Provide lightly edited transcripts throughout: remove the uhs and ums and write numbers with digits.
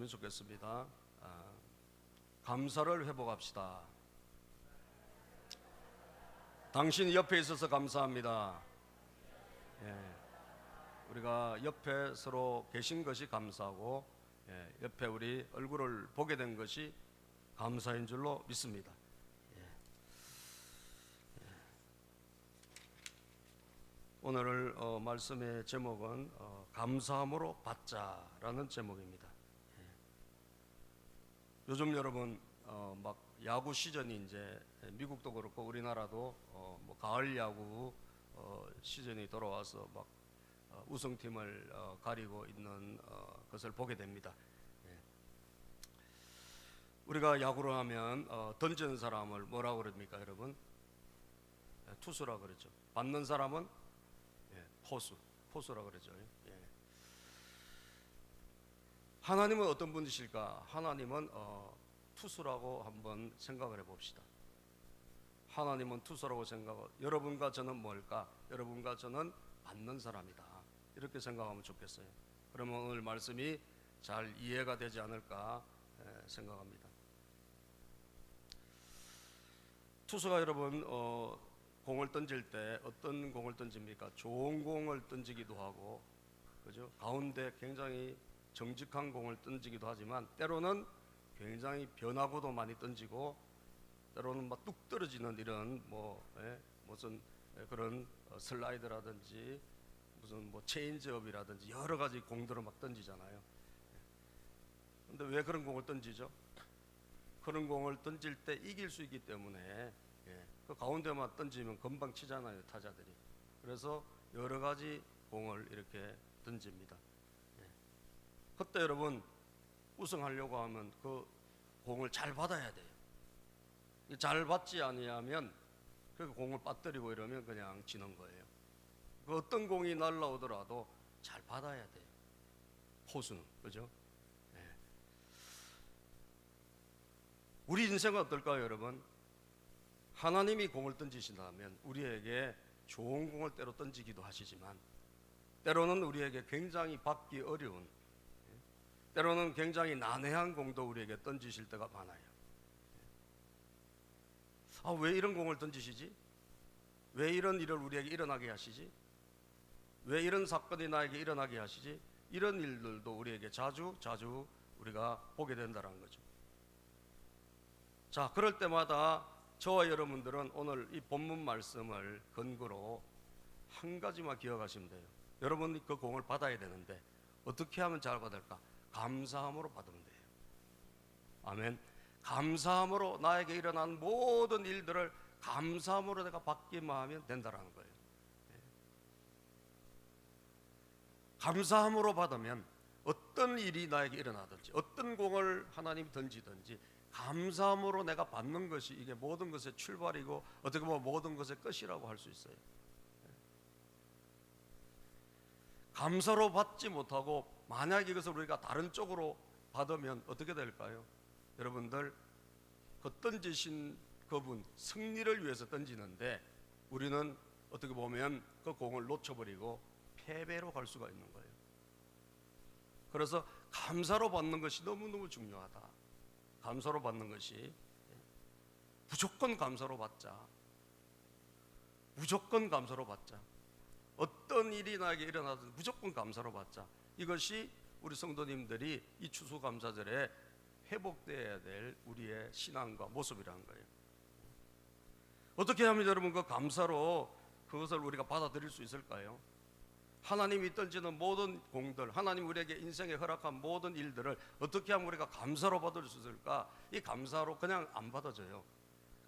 읽었으면 좋겠습니다. 감사를 회복합시다. 당신 옆에 있어서 감사합니다. 예, 우리가 옆에 서로 계신 것이 감사하고, 옆에 우리 얼굴을 보게 된 것이 감사인 줄로 믿습니다. 오늘 말씀의 제목은 감사함으로 받자라는 제목입니다. 요즘 여러분 막 야구 시즌이 이제 미국도 그렇고 우리나라도 뭐 가을 야구 시즌이 돌아와서 막 우승팀을 가리고 있는 것을 보게 됩니다. 우리가 야구를 하면 던지는 사람을 뭐라고 그럽니까, 여러분? 투수라 그러죠. 받는 사람은 포수라 그러죠. 하나님은 어떤 분이실까? 하나님은 투수라고 한번 생각을 해봅시다. 하나님은 투수라고 생각하고, 여러분과 저는 뭘까? 여러분과 저는 받는 사람이다, 이렇게 생각하면 좋겠어요. 그러면 오늘 말씀이 잘 이해가 되지 않을까 생각합니다. 투수가 여러분 공을 던질 때 어떤 공을 던집니까? 좋은 공을 던지기도 하고, 그죠? 가운데 굉장히 정직한 공을 던지기도 하지만 때로는 굉장히 변화구도 많이 던지고, 때로는 막 뚝 떨어지는 이런 무슨 그런 슬라이드라든지 무슨 뭐 체인지업이라든지 여러 가지 공들을 막 던지잖아요. 근데 왜 그런 공을 던지죠? 그런 공을 던질 때 이길 수 있기 때문에 그 가운데만 던지면 금방 치잖아요, 타자들이. 그래서 여러 가지 공을 이렇게 던집니다. 그때 여러분 우승하려고 하면 그 공을 잘 받아야 돼요. 잘 받지 아니하면 그 공을 빠뜨리고 이러면 그냥 지는 거예요. 그 어떤 공이 날라오더라도 잘 받아야 돼요, 포수는. 그죠? 우리 인생은 어떨까요, 여러분? 하나님이 공을 던지신다면 우리에게 좋은 공을 때로 던지기도 하시지만, 때로는 우리에게 굉장히 받기 어려운, 때로는 굉장히 난해한 공도 우리에게 던지실 때가 많아요. 왜 이런 공을 던지시지? 왜 이런 일을 우리에게 일어나게 하시지? 왜 이런 사건이 나에게 일어나게 하시지? 이런 일들도 우리에게 자주 우리가 보게 된다는 거죠. 자, 그럴 때마다 저와 여러분들은 오늘 이 본문 말씀을 근거로 한 가지만 기억하시면 돼요. 여러분이 그 공을 받아야 되는데 어떻게 하면 잘 받을까? 감사함으로 받으면 돼요. 아멘. 감사함으로 나에게 일어난 모든 일들을 감사함으로 내가 받기만 하면 된다는 거예요. 감사함으로 받으면 어떤 일이 나에게 일어나든지, 어떤 공을 하나님이 던지든지 감사함으로 내가 받는 것이 이게 모든 것의 출발이고, 어떻게 보면 모든 것의 끝이라고 할 수 있어요. 감사로 받지 못하고 만약 이것을 우리가 다른 쪽으로 받으면 어떻게 될까요? 여러분들, 그 던지신 그분 승리를 위해서 던지는데 우리는 어떻게 보면 그 공을 놓쳐버리고 패배로 갈 수가 있는 거예요. 그래서 감사로 받는 것이 너무너무 중요하다. 감사로 받는 것이, 무조건 감사로 받자. 무조건 감사로 받자. 어떤 일이 나에게 일어나든 무조건 감사로 받자. 이것이 우리 성도님들이 이 추수감사절에 회복되어야 될 우리의 신앙과 모습이라는 거예요. 어떻게 하면 여러분 그 감사로 그것을 우리가 받아들일 수 있을까요? 하나님이 던지는 모든 공들, 하나님 우리에게 인생에 허락한 모든 일들을 어떻게 하면 우리가 감사로 받을 수 있을까? 이 감사로 그냥 안 받아져요.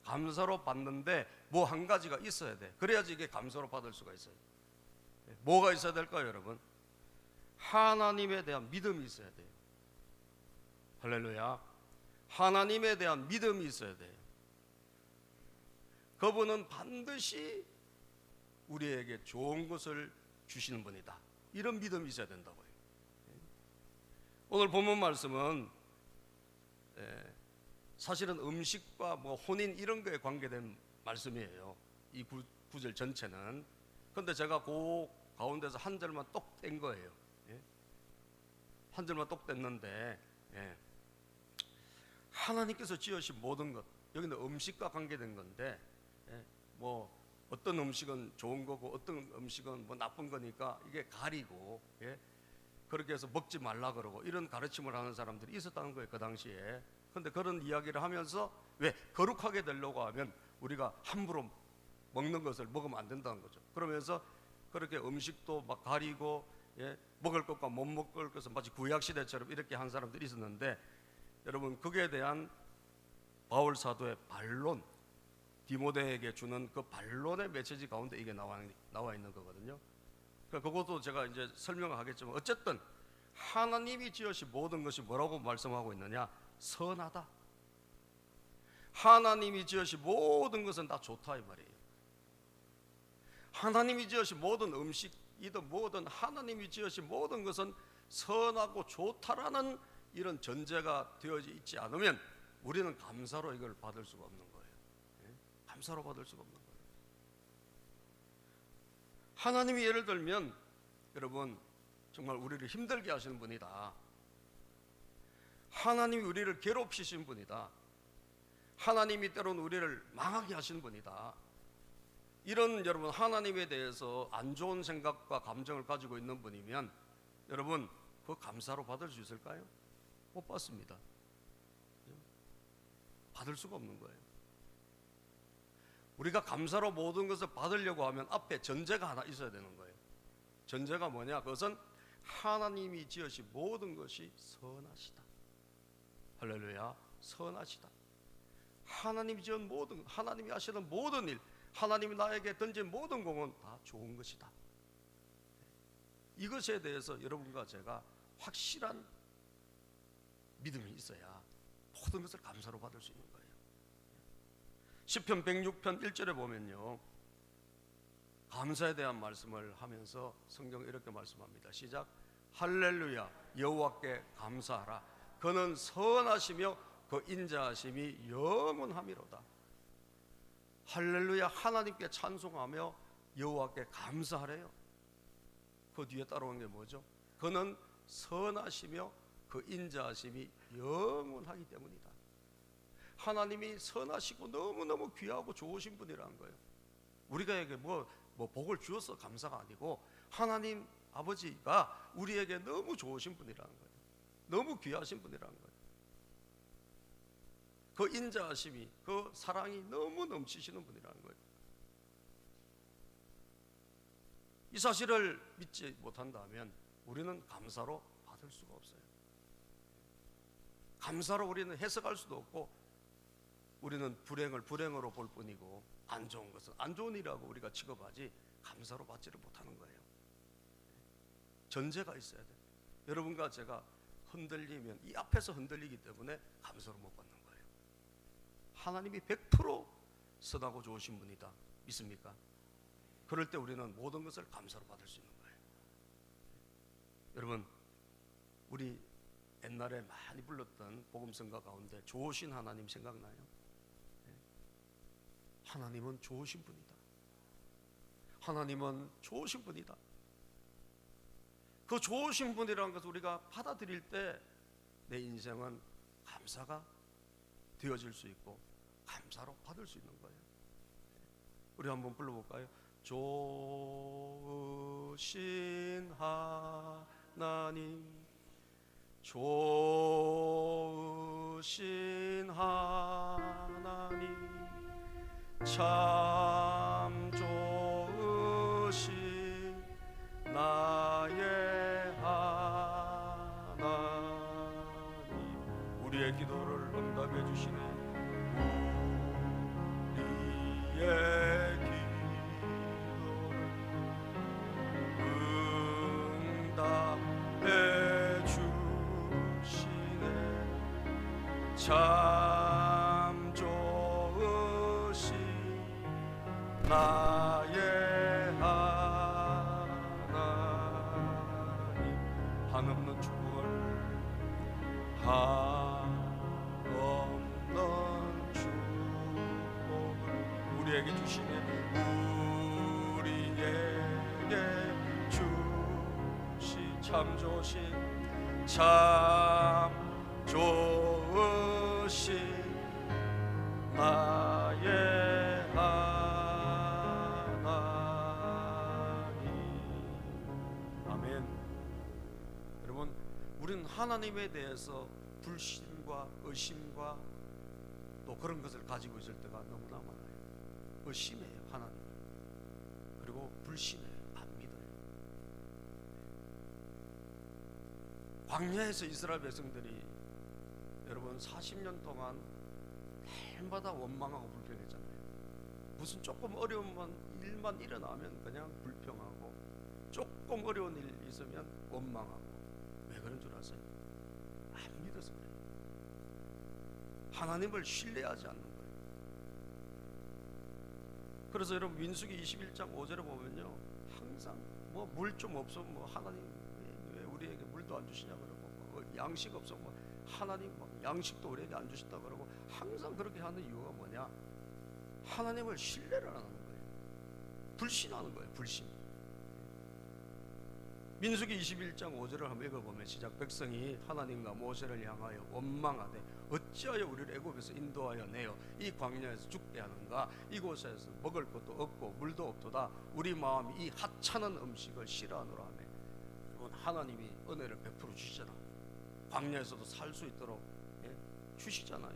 감사로 받는데 뭐 한 가지가 있어야 돼. 그래야지 이게 감사로 받을 수가 있어요. 뭐가 있어야 될까요, 여러분? 하나님에 대한 믿음이 있어야 돼요. 할렐루야. 하나님에 대한 믿음이 있어야 돼요. 그분은 반드시 우리에게 좋은 것을 주시는 분이다. 이런 믿음이 있어야 된다고요. 오늘 본문 말씀은 사실은 음식과 뭐 혼인 이런 거에 관계된 말씀이에요. 이 구절 전체는. 그런데 제가 그 가운데서 한 절만 똑 뗀 거예요. 한 절만 똑 뗐는데 예. 하나님께서 지으신 모든 것, 여기는 음식과 관계된 건데, 예. 뭐 어떤 음식은 좋은 거고 어떤 음식은 뭐 나쁜 거니까 이게 가리고, 예. 그렇게 해서 먹지 말라 그러고 이런 가르침을 하는 사람들이 있었다는 거예요, 그 당시에. 근데 그런 이야기를 하면서 왜 거룩하게 되려고 하면 우리가 함부로 먹는 것을 먹으면 안 된다는 거죠. 그러면서 그렇게 음식도 막 가리고, 예, 먹을 것과 못 먹을 것은 마치 구약시대처럼 이렇게 한 사람들이 있었는데, 여러분 그에 대한 바울 사도의 반론, 디모데에게 주는 그 반론의 메시지 가운데 이게 나와 있는 거거든요. 그러니까 그것도 제가 이제 설명을 하겠지만, 어쨌든 하나님이 지으신 모든 것이 뭐라고 말씀하고 있느냐? 선하다. 하나님이 지으신 모든 것은 다 좋다 이 말이에요. 하나님이 지으신 모든 음식이든 뭐든 하나님이 지으신 모든 것은 선하고 좋다라는 이런 전제가 되어져 있지 않으면 우리는 감사로 이걸 받을 수가 없는 거예요. 감사로 받을 수가 없는 거예요. 하나님이 예를 들면, 여러분 정말 우리를 힘들게 하시는 분이다. 하나님이 우리를 괴롭히신 분이다. 하나님이 때로는 우리를 망하게 하신 분이다. 이런 여러분 하나님에 대해서 안 좋은 생각과 감정을 가지고 있는 분이면 여러분 그 감사로 받을 수 있을까요? 못 받습니다. 받을 수가 없는 거예요. 우리가 감사로 모든 것을 받으려고 하면 앞에 전제가 하나 있어야 되는 거예요. 전제가 뭐냐? 그것은 하나님이 지으신 모든 것이 선하시다. 할렐루야. 선하시다. 하나님이 지은 모든, 하나님이 하시는 모든 일, 하나님이 나에게 던진 모든 공은 다 좋은 것이다. 이것에 대해서 여러분과 제가 확실한 믿음이 있어야 모든 것을 감사로 받을 수 있는 거예요. 시편 106편 1절에 보면요, 감사에 대한 말씀을 하면서 성경은 이렇게 말씀합니다. 시작. 할렐루야, 여호와께 감사하라. 그는 선하시며 그 인자하심이 영원하미로다. 할렐루야, 하나님께 찬송하며 여호와께 감사하래요. 그 뒤에 따라오는 게 뭐죠? 그는 선하시며 그 인자하심이 영원하기 때문이다. 하나님이 선하시고 너무너무 귀하고 좋으신 분이라는 거예요. 우리가 뭐 복을 주어서 감사가 아니고 하나님 아버지가 우리에게 너무 좋으신 분이라는 거예요. 너무 귀하신 분이라는 거예요. 그 인자하심이, 그 사랑이 너무 넘치시는 분이라는 거예요. 이 사실을 믿지 못한다면 우리는 감사로 받을 수가 없어요. 감사로 우리는 해석할 수도 없고, 우리는 불행을 불행으로 볼 뿐이고 안 좋은 것은 안 좋은 일이라고 우리가 취급하지 감사로 받지를 못하는 거예요. 전제가 있어야 돼요. 여러분과 제가 흔들리면 이 앞에서 흔들리기 때문에 감사로 못 받는 거예요. 하나님이 100% 선하고 좋으신 분이다. 믿습니까? 그럴 때 우리는 모든 것을 감사로 받을 수 있는 거예요. 여러분, 우리 옛날에 많이 불렀던 복음성가 가운데 좋으신 하나님 생각나요? 하나님은 좋으신 분이다. 하나님은 좋으신 분이다. 그 좋으신 분이라는 것을 우리가 받아들일 때 내 인생은 감사가 되어질 수 있고 감사로 받을 수 있는 거예요. 우리 한번 불러볼까요? 좋으신 하나님, 좋으신 하나님, 참 좋으신 나의 하나님. 우리의 기도를 응답해 주시네. 우리의 기도를 응답해 주시네. 참 좋으신 나의 하나님. 한없는 축복을, 한없는 축복을 우리에게 주시네. 우리에게 주시 참 좋으신, 참 좋으신 나의 하나님. 아멘. 여러분, 우리는 하나님에 대해서 불신과 의심과 또 그런 것을 가지고 있을 때가 너무나 많아요. 의심해요, 하나님을. 그리고 불신해요, 안 믿어요. 광야에서 이스라엘 백성들이 여러분 40년 동안 날마다 원망하고 불평했잖아요. 무슨 조금 어려운 일만 일어나면 그냥 불평하고, 조금 어려운 일 있으면 원망하고. 왜 그런 줄 아세요? 안 믿어서 그래요. 하나님을 신뢰하지 않는 거예요. 그래서 여러분 민수기 21장 5절에 보면요, 항상 뭐 물 좀 없으면 뭐 하나님 왜 우리에게 물도 안 주시냐 그러고, 뭐 양식 없으면 뭐 하나님 뭐 양식도 우리에게 안 주신다 그러고, 항상 그렇게 하는 이유가 뭐냐? 하나님을 신뢰를 안 하는 거예요. 불신하는 거예요. 불신. 민수기 21장 5절을 한번 읽어보면 시작. 백성이 하나님과 모세를 향하여 원망하되 어찌하여 우리를 애굽에서 인도하여 내어 이 광야에서 죽게 하는가? 이곳에서 먹을 것도 없고 물도 없도다. 우리 마음이 이 하찮은 음식을 싫어하노라 하며. 여러분, 하나님이 은혜를 베풀어 주시잖아. 광야에서도 살 수 있도록 주시잖아요.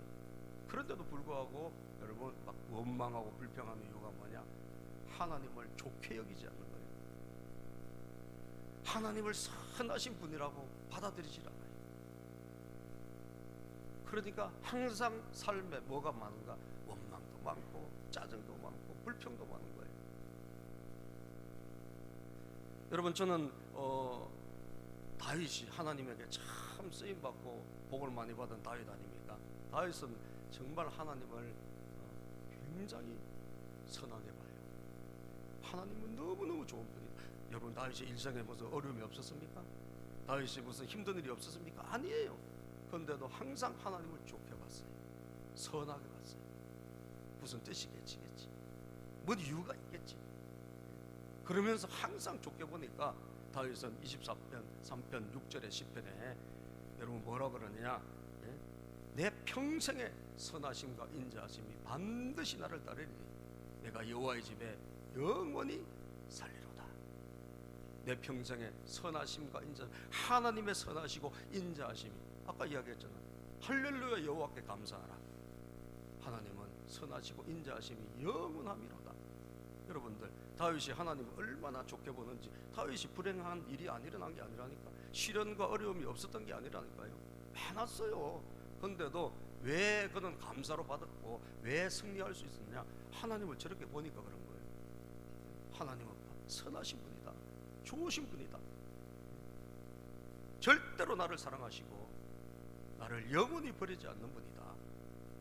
그런데도 불구하고 여러분 막 원망하고 불평하는 이유가 뭐냐? 하나님을 좋게 여기지 않는 거예요. 하나님을 선하신 분이라고 받아들이질 않아요. 그러니까 항상 삶에 뭐가 많은가? 원망도 많고 짜증도 많고 불평도 많은 거예요. 여러분, 저는 다윗이 하나님에게 참 쓰임받고 복을 많이 받은 다윗 아닙니까? 다윗은 정말 하나님을 굉장히 선하게 봐요. 하나님은 너무너무 좋은 분이다. 여러분, 다윗의 일생에 무슨 어려움이 없었습니까? 다윗이 무슨 힘든 일이 없었습니까? 아니에요. 그런데도 항상 하나님을 좋게 봤어요. 선하게 봤어요. 무슨 뜻이겠지. 뭔 이유가 있겠지. 그러면서 항상 좋게 보니까 다윗은 24편 3편 6절의 10편에 여러분 뭐라 그러느냐? 내 평생의 선하심과 인자하심이 반드시 나를 따르리니 내가 여호와의 집에 영원히 살리로다. 내 평생의 선하심과 인자하심, 하나님의 선하시고 인자하심이, 아까 이야기했잖아. 할렐루야, 여호와께 감사하라. 하나님은 선하시고 인자하심이 영원함이로다. 여러분들, 다윗이 하나님을 얼마나 좋게 보는지. 다윗이 불행한 일이 안 일어난 게 아니라니까. 시련과 어려움이 없었던 게 아니라니까요. 많았어요. 그런데도 왜 그는 감사로 받았고 왜 승리할 수 있었냐? 하나님을 저렇게 보니까 그런 거예요. 하나님은 선하신 분이다, 좋으신 분이다, 절대로 나를 사랑하시고 나를 영원히 버리지 않는 분이다.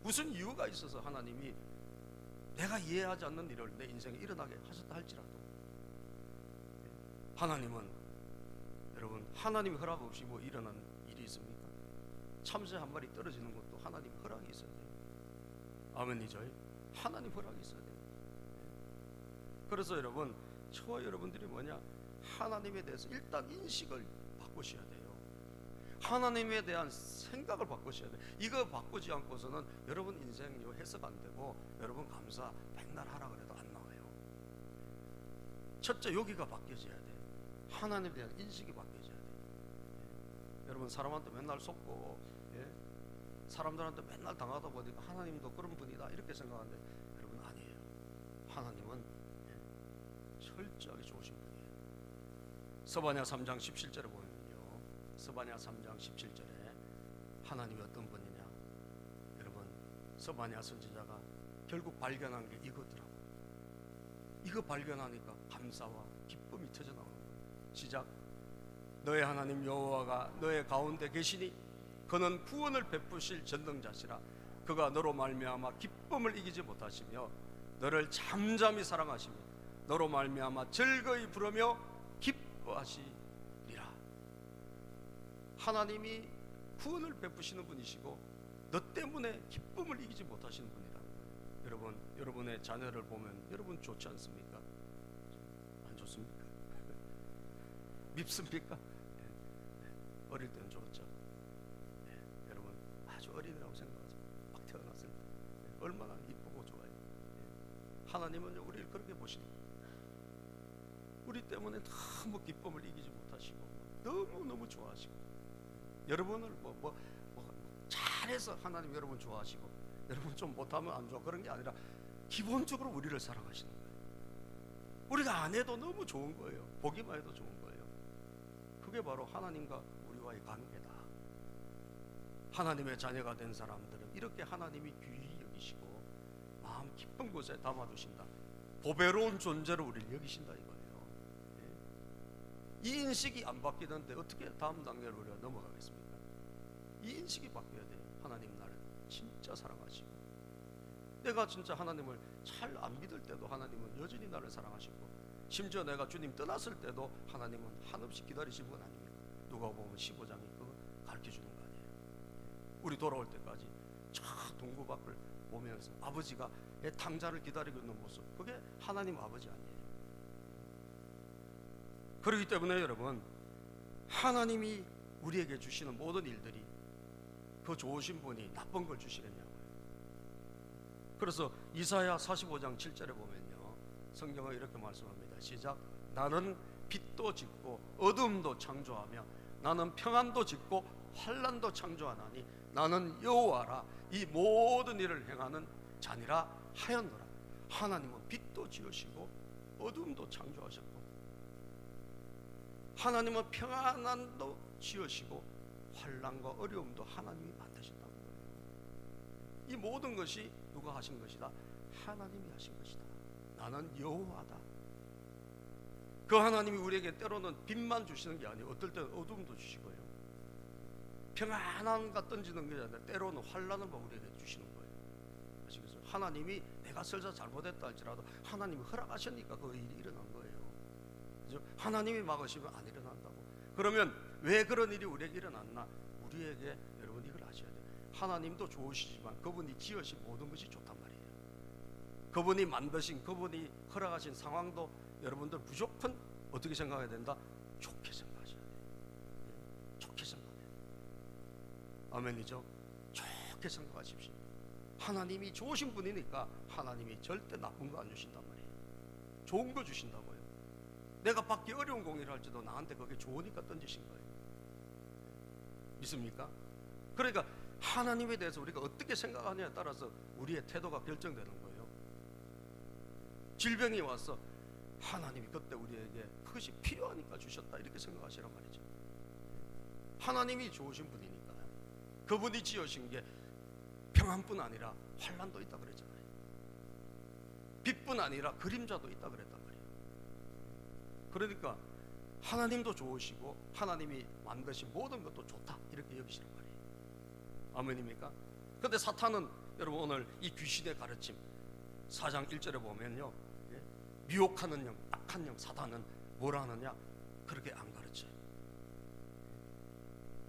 무슨 이유가 있어서 하나님이 내가 이해하지 않는 일을 내 인생에 일어나게 하셨다 할지라도, 하나님은 여러분, 하나님 허락 없이 뭐 일어난 일이 있습니까? 참새 한 마리 떨어지는 것도 하나님 허락이 있어야 돼요. 아멘이죠. 하나님 허락이 있어야 돼요. 그래서 여러분, 저와 여러분들이 뭐냐? 하나님에 대해서 일단 인식을 바꾸셔야 돼요. 하나님에 대한 생각을 바꾸셔야 돼요. 이거 바꾸지 않고서는 여러분 인생 해석 안 되고, 여러분 감사 맨날 하라 그래도 안 나와요. 첫째, 여기가 바뀌어져야 돼요. 하나님에 대한 인식이 바뀌어져야 돼요. 여러분, 사람한테 맨날 속고 사람들한테 맨날 당하다 보니까 하나님도 그런 분이다 이렇게 생각하는데, 여러분 아니에요. 하나님은 철저하게 좋으신 분이에요. 스바냐 3장 17절에 보면요, 스바냐 3장 17절에 하나님이 어떤 분이냐? 여러분, 스바냐 선지자가 결국 발견한 게 이거더라고. 이거 발견하니까 감사와 기쁨이 터져 나오는 거예요. 시작. 너의 하나님 여호와가 너의 가운데 계시니 그는 구원을 베푸실 전능자시라. 그가 너로 말미암아 기쁨을 이기지 못하시며 너를 잠잠히 사랑하시며 너로 말미암아 즐거이 부르며 기뻐하시리라. 하나님이 구원을 베푸시는 분이시고 너 때문에 기쁨을 이기지 못하시는 분이다. 여러분, 여러분의 자녀를 보면 여러분 좋지 않습니까? 안 좋습니까? 밉습니까? 어릴 때는 좋았죠. 여러분, 어린애라고 생각하세요. 막 태어났을 때 얼마나 이쁘고 좋아요. 하나님은요 우리를 그렇게 보시는 거예요. 우리 때문에 너무 기쁨을 이기지 못하시고 너무너무 좋아하시고, 여러분을 뭐 잘해서 하나님 여러분 좋아하시고, 여러분 좀 못하면 안 좋아 그런 게 아니라 기본적으로 우리를 사랑하시는 거예요. 우리가 안 해도 너무 좋은 거예요. 보기만 해도 좋은 거예요. 그게 바로 하나님과 우리와의 관계다. 하나님의 자녀가 된 사람들은 이렇게 하나님이 귀히 여기시고 마음 깊은 곳에 담아두신다. 보배로운 존재로 우리를 여기신다 이거예요. 이 인식이 안 바뀌는데 어떻게 다음 단계로 우리가 넘어가겠습니까? 이 인식이 바뀌어야 돼요. 하나님 나를 진짜 사랑하시고, 내가 진짜 하나님을 잘 안 믿을 때도 하나님은 여전히 나를 사랑하시고, 심지어 내가 주님 떠났을 때도 하나님은 한없이 기다리시는 건 아닙니까? 누가복음 15장이 그거 가르쳐주는 거 아니에요? 우리 돌아올 때까지 저 동구 밖을 보면서 아버지가 내 탕자를 기다리고 있는 모습, 그게 하나님 아버지 아니에요? 그렇기 때문에 여러분, 하나님이 우리에게 주시는 모든 일들이 그 좋으신 분이 나쁜 걸 주시겠냐고요. 그래서 이사야 45장 7절에 보면요, 성경은 이렇게 말씀합니다. 시작. 나는 빛도 짓고 어둠도 창조하며 나는 평안도 짓고 환난도 창조하나니 나는 여호와라. 이 모든 일을 행하는 자니라 하였노라. 하나님은 빛도 지으시고 어둠도 창조하셨고, 하나님은 평안도 지으시고 환난과 어려움도 하나님이 만드신다는 거예요. 이 모든 것이 누가 하신 것이다? 하나님이 하신 것이다. 나는 여호와다. 그 하나님이 우리에게 때로는 빛만 주시는 게 아니에요. 어떨 때는 어둠도 주시고요, 평안함과 던지는 게 아니라 때로는 환난을 우리에게 주시는 거예요. 아시겠어요? 하나님이 내가 설사 잘못했다 할지라도 하나님이 허락하셨으니까 그 일이 일어난 거예요. 그죠? 하나님이 막으시면 안 일어난다고. 그러면 왜 그런 일이 우리에게 일어났나? 우리에게 여러분 이걸 아셔야 돼요. 하나님도 좋으시지만 그분이 지으신 모든 것이 좋단 말이에요. 그분이 만드신, 그분이 허락하신 상황도 여러분들 무조건 어떻게 생각해야 된다? 좋게 생각하셔야 돼요. 좋게 생각해야 돼요. 아멘이죠? 좋게 생각하십시오. 하나님이 좋으신 분이니까 하나님이 절대 나쁜 거 안 주신단 말이에요. 좋은 거 주신다고요. 내가 받기 어려운 공의를 할지도 나한테 그게 좋으니까 던지신 거예요. 믿습니까? 그러니까 하나님에 대해서 우리가 어떻게 생각하느냐에 따라서 우리의 태도가 결정되는 거예요. 질병이 와서 하나님이 그때 우리에게 그것이 필요하니까 주셨다 이렇게 생각하시란 말이죠. 하나님이 좋으신 분이니까 그분이 지으신 게 평안뿐 아니라 환난도 있다 그랬잖아요. 빛뿐 아니라 그림자도 있다 그랬단 말이에요. 그러니까 하나님도 좋으시고 하나님이 만드신 모든 것도 좋다 이렇게 여기시란 말이에요. 아멘입니까? 그런데 사탄은 여러분 오늘 이 귀신의 가르침 4장 1절에 보면요, 미혹하는 영, 악한 영 사탄은 뭐라 하느냐? 그렇게 안 가르쳐요.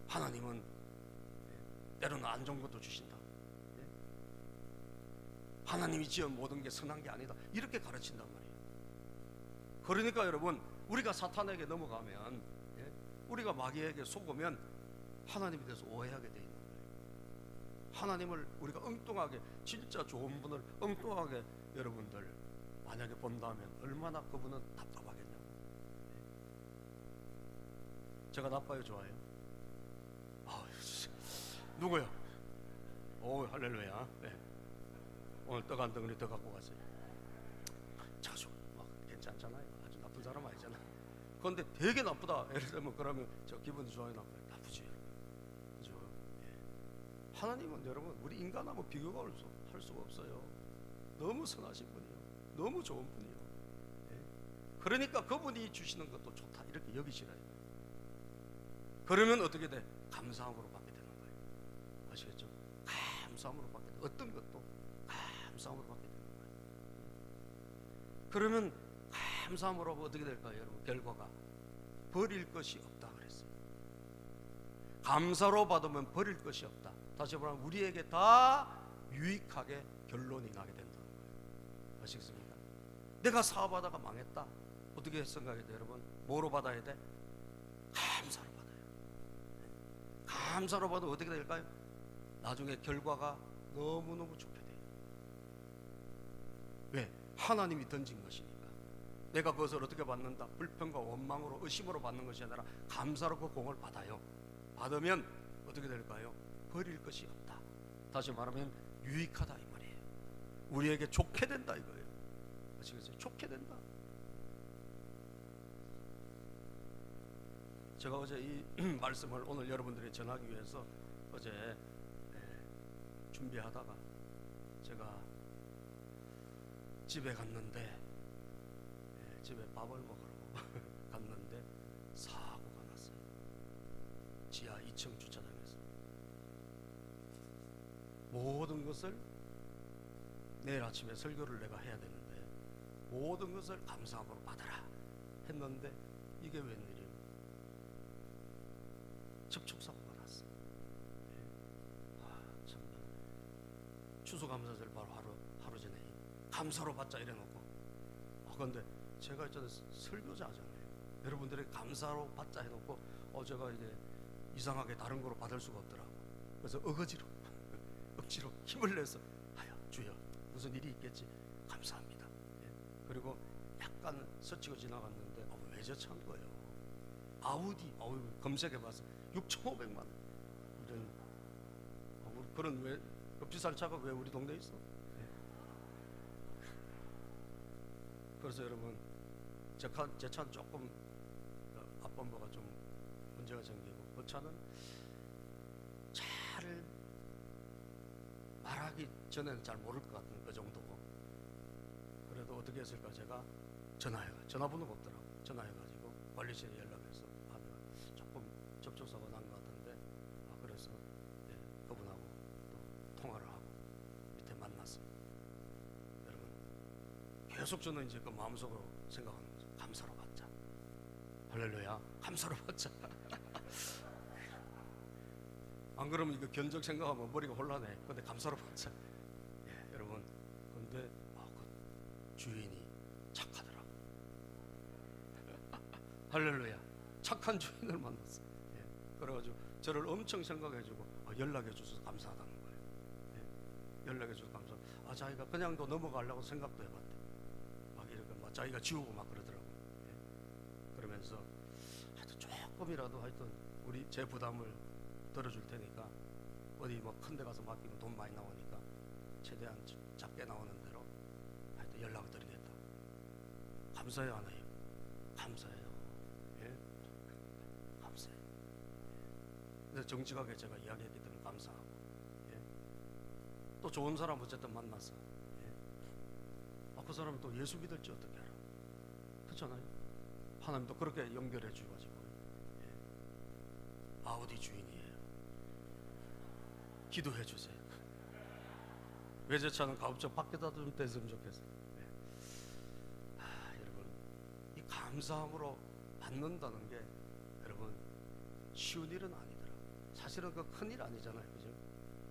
하나님은 때로는 안 좋은 것도 주신다. 하나님이 지은 모든 게 선한 게 아니다. 이렇게 가르친단 말이에요. 그러니까 여러분, 우리가 사탄에게 넘어가면, 우리가 마귀에게 속으면 하나님에 대해서 오해하게 돼 있는 거예요. 하나님을 우리가 엉뚱하게, 진짜 좋은 분을 엉뚱하게 여러분들 만약에 본다면 얼마나 그분은 답답하겠냐고. 제가 나빠요, 좋아요? 누구요? 오, 할렐루야. 네. 오늘 떡 한 덩어리 더 갖고 가세요. 자주 괜찮잖아요. 아주 나쁜 사람 아니잖아. 그런데 되게 나쁘다. 예를 들면 그러면 저 기분이 좋아요, 나빠요? 나쁘지. 그죠? 예. 하나님은 여러분 우리 인간하고 비교가 할 수가 없어요. 너무 선하신 분이요, 너무 좋은 분이요. 예. 그러니까 그분이 주시는 것도 좋다 이렇게 여기시라. 그러면 어떻게 돼? 감사함으로 받게 되는 거예요. 아시겠죠? 감사함으로 받게 돼. 어떤 것도 감사함으로 받게 되는 거예요. 그러면 감사함으로 어떻게 될까요, 여러분? 결과가 버릴 것이 없다 그랬어요. 감사로 받으면 버릴 것이 없다. 다시 말하면 우리에게 다 유익하게 결론이 나게 된다는 거예요. 아시겠습니까? 내가 사업하다가 망했다. 어떻게 생각해야 돼, 여러분? 뭐로 받아야 돼? 감사로 받아요. 감사로 받으면 어떻게 될까요? 나중에 결과가 너무너무 좋게 돼요. 왜? 하나님이 던진 것이니까. 내가 그것을 어떻게 받는다? 불평과 원망으로, 의심으로 받는 것이 아니라 감사로 그 공을 받아요. 받으면 어떻게 될까요? 버릴 것이 없다. 다시 말하면 유익하다 이 말이에요. 우리에게 좋게 된다 이거예요. 아시겠어요? 좋게 된다. 제가 어제 이 말씀을 오늘 여러분들에게 전하기 위해서 어제 준비하다가 제가 집에 갔는데, 집에 밥을 먹으러 갔는데 사고가 났어요. 지하 2층 주차장에서. 모든 것을 내일 아침에 설교를 내가 해야 되는데 모든 것을 감사함으로 받아라 했는데 이게 웬일이에요? 접촉사고가 났어. 참. 추수감사절 바로 하루 전에 감사로 받자 이래놓고, 그런데 제가 있잖아요, 설교자잖아요. 여러분들이 감사로 받자 해놓고 제가 이게 이상하게 다른 거로 받을 수가 없더라고. 그래서 억지로 힘을 내서 주여 무슨 일이 있겠지, 감사합니다. 그리고 약간 스치고 지나갔는데 외제차인 거예요. 아우디. 검색해봐서 6,500만 원. 이런 그런 왜 비싼 차가 왜 우리 동네에 있어? 그래서 여러분, 제 차는 조금 앞범버가 좀 문제가 생기고, 그 차는 잘 말하기 전에는 잘 모를 것 같은 그 정도고, 그래도 어떻게 했을까? 제가 전화번호가 없더라고. 전화해가지고 관리실에 연락해서 조금 접촉사고 난 것 같은데, 그래서 그분하고 또 통화를 하고 밑에 만났습니다. 여러분, 계속 저는 이제 그 마음속으로 생각하는 거죠. 감사로 받자. 할렐루야. 감사로 받자. 안 그러면 이거 견적 생각하면 머리가 혼란해. 근데 감사로 받자. 여러분, 근데 그 주인이 착하더라고. 할렐루야. 착한 주인을 만났어. 그래가지고 저를 엄청 생각해주고 연락해줘서 감사하다는 거예요. 연락해줘서 감사하다. 자기가 그냥도 넘어가려고 생각도 해봤대. 이렇게 자기가 지우고 막 그러더라고. 그러면서 하여튼 조금이라도 제 부담을 덜어줄 테니까 어디 큰 데 가서 맡기면 돈 많이 나오니까 최대한 작게 나오는 대로 하여튼 연락을 드리겠다. 감사해요, 안 해요? 감사해요. 감사해요. 그래서 정직하게 제가 이야기했기 때문에 감사하고, 또 좋은 사람 어쨌든 만나서, 그 사람은 또 예수 믿을지 어떻게 알아? 그렇잖아요. 하나님도 그렇게 연결해 주가지고, 아우디 주인이에요. 기도해 주세요. 외제차는 가급적 밖에다 좀 댔으면 좋겠어요. 여러분, 이 감사함으로 받는다는 게 여러분 쉬운 일은 아니더라. 사실은 그 큰일 아니잖아요, 그죠?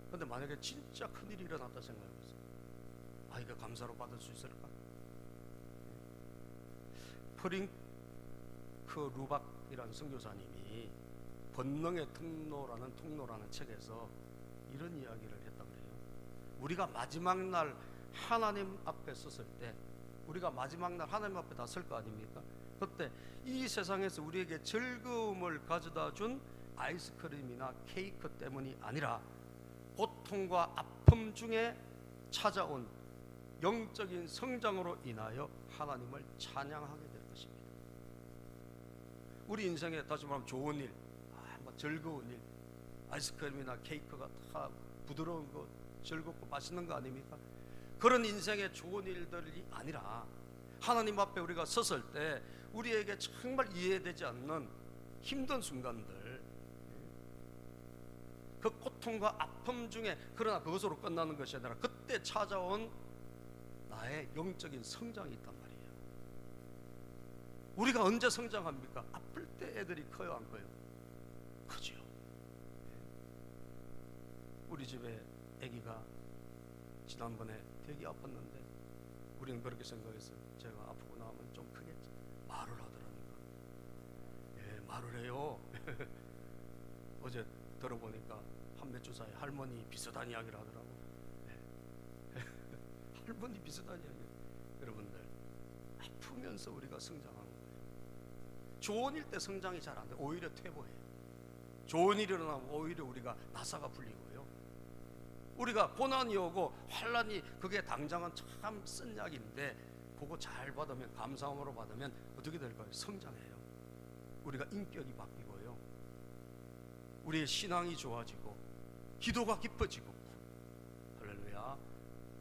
근데 만약에 진짜 큰일이 일어났다 생각해보세요. 이거 감사로 받을 수 있을까? 프링크 루박이라는 선교사님이 본능의 통로라는 책에서 이런 이야기를 했단 말이에요. 우리가 마지막 날 하나님 앞에 섰을 때, 우리가 마지막 날 하나님 앞에 다 설 거 아닙니까? 그때 이 세상에서 우리에게 즐거움을 가져다 준 아이스크림이나 케이크 때문이 아니라 고통과 아픔 중에 찾아온 영적인 성장으로 인하여 하나님을 찬양하게 될 것입니다. 우리 인생에 다시 말하면 좋은 일, 즐거운 일, 아이스크림이나 케이크가 다 부드러운 거, 즐겁고 맛있는 거 아닙니까? 그런 인생의 좋은 일들이 아니라 하나님 앞에 우리가 섰을 때 우리에게 정말 이해되지 않는 힘든 순간들, 그 고통과 아픔 중에, 그러나 그것으로 끝나는 것이 아니라 그때 찾아온 나의 영적인 성장이 있단 말이에요. 우리가 언제 성장합니까? 아플 때 애들이 커요, 안 커요? 크죠. 우리 집에 아기가 지난번에 되게 아팠는데 우리는 그렇게 생각했어요. 제가 아프고 나면 좀 크겠지. 말을 하더라니까. 말을 해요. 어제 들어보니까 한 몇 주 사이에 할머니 비슷한 이야기를 하더라고. 할머니 비슷한 이야기. 여러분들, 아프면서 우리가 성장하는 거예요. 좋은 일 때 성장이 잘 안 돼. 오히려 퇴보해. 좋은 일이 일어나면 오히려 우리가 나사가 풀리고요. 우리가 고난이 오고 환란이, 그게 당장은 참 쓴 약인데 그거 잘 받으면, 감사함으로 받으면 어떻게 될까요? 성장해요. 우리가 인격이 바뀌고요, 우리의 신앙이 좋아지고 기도가 깊어지고, 할렐루야,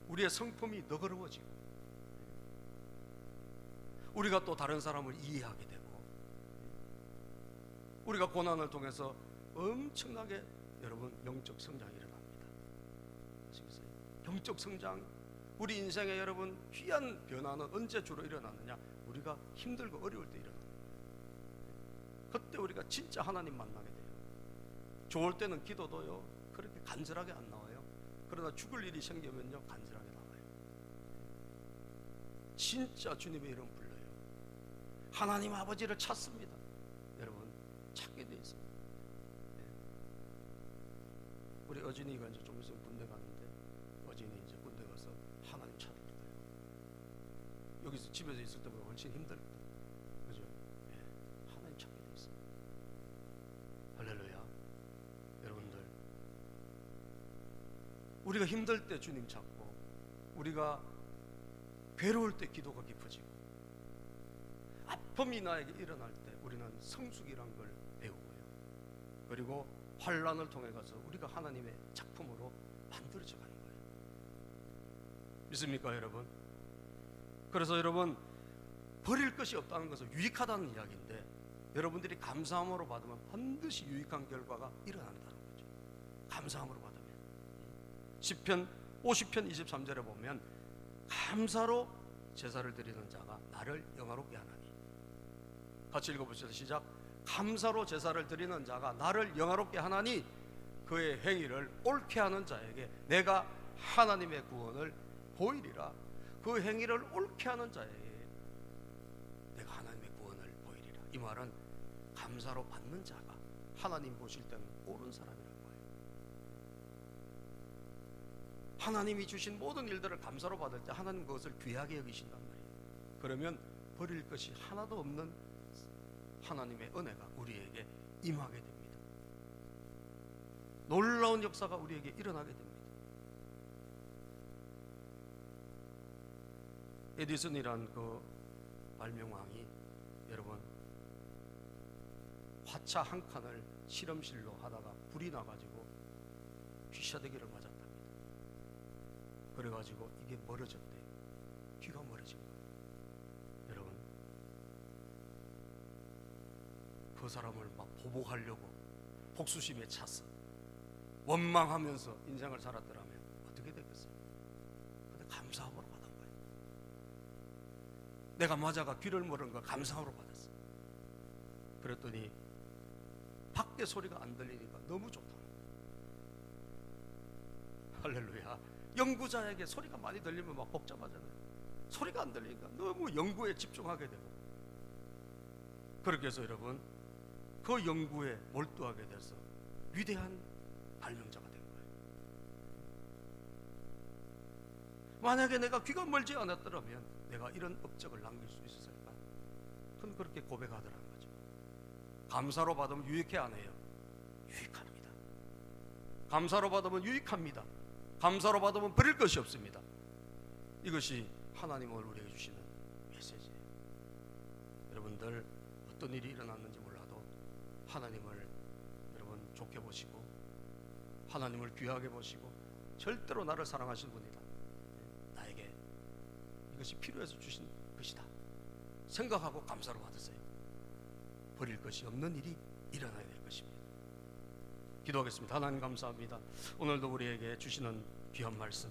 우리의 성품이 너그러워지고, 우리가 또 다른 사람을 이해하게 되고, 우리가 고난을 통해서 엄청나게 여러분 영적 성장이 일어납니다. 아시겠어요? 영적 성장, 우리 인생에 여러분 귀한 변화는 언제 주로 일어나느냐? 우리가 힘들고 어려울 때 일어납니다. 그때 우리가 진짜 하나님 만나게 돼요. 좋을 때는 기도도요 그렇게 간절하게 안 나와요. 그러나 죽을 일이 생기면요 간절하게 나와요. 진짜 주님의 이름 불러요. 하나님 아버지를 찾습니다. 여러분, 찾게 돼 있어요. 우리 어진이가 이제 좀 있으면 군대 가는데, 어진이 이제 군대 가서 하나님 찾거든요. 여기서 집에서 있을 때보다 훨씬 힘들거든. 그죠? 하나님 찾게 돼 있어요. 할렐루야. 여러분들, 우리가 힘들 때 주님 찾고, 우리가 괴로울 때 기도가 깊어지고, 아픔이 나에게 일어날 때 우리는 성숙이란 걸 배우고요, 그리고 환란을 통해 가서 우리가 하나님의 작품으로 만들어져 가는 거예요. 믿습니까 여러분? 그래서 여러분, 버릴 것이 없다는 것은 유익하다는 이야기인데, 여러분들이 감사함으로 받으면 반드시 유익한 결과가 일어난다는 거죠. 감사함으로 받으면. 시편 50편 23절에 보면, 감사로 제사를 드리는 자가 나를 영화롭게 하나니. 같이 읽어보시죠. 시작. 감사로 제사를 드리는 자가 나를 영화롭게 하나니, 그의 행위를 옳게 하는 자에게 내가 하나님의 구원을 보이리라. 그 행위를 옳게 하는 자에게 내가 하나님의 구원을 보이리라. 이 말은 감사로 받는 자가 하나님 보실 때는 옳은 사람이라는 거예요. 하나님이 주신 모든 일들을 감사로 받을 때 하나님 그것을 귀하게 여기신단 말이에요. 그러면 버릴 것이 하나도 없는 하나님의 은혜가 우리에게 임하게 됩니다. 놀라운 역사가 우리에게 일어나게 됩니다. 에디슨이란 그 발명왕이 여러분, 화차 한 칸을 실험실로 하다가 불이 나가지고 귀샤대기를 맞았답니다. 그래가지고 이게 멀어졌대요. 귀가 멀어진 거예요. 여러분, 그 사람을 막 보복하려고 복수심에 차서 원망하면서 인생을 살았더라면 어떻게 되겠어요? 근데 감사함으로 받은 거예요. 내가 맞아가 귀를 멀은 거 감사함으로 받았어. 그랬더니 밖에 소리가 안 들리니까 너무 좋다. 할렐루야. 연구자에게 소리가 많이 들리면 막 복잡하잖아요. 소리가 안 들리니까 너무 연구에 집중하게 되고, 그렇게 해서 여러분, 그 연구에 몰두하게 돼서 위대한 발명자가 된 거예요. 만약에 내가 귀가 멀지 않았더라면 내가 이런 업적을 남길 수 있었을까? 그건 그렇게 고백하더라는 거죠. 감사로 받으면 유익해 안 해요? 유익합니다. 감사로 받으면 유익합니다. 감사로 받으면 버릴 것이 없습니다. 이것이 하나님을 우리에게 주시는 메시지예요. 여러분들, 어떤 일이 일어났는지 몰라도 하나님을 여러분 좋게 보시고, 하나님을 귀하게 보시고, 절대로 나를 사랑하신 분이다, 나에게 이것이 필요해서 주신 것이다 생각하고 감사로 받으세요. 버릴 것이 없는 일이 일어나야 될 것입니다. 기도하겠습니다. 하나님 감사합니다. 오늘도 우리에게 주시는 귀한 말씀,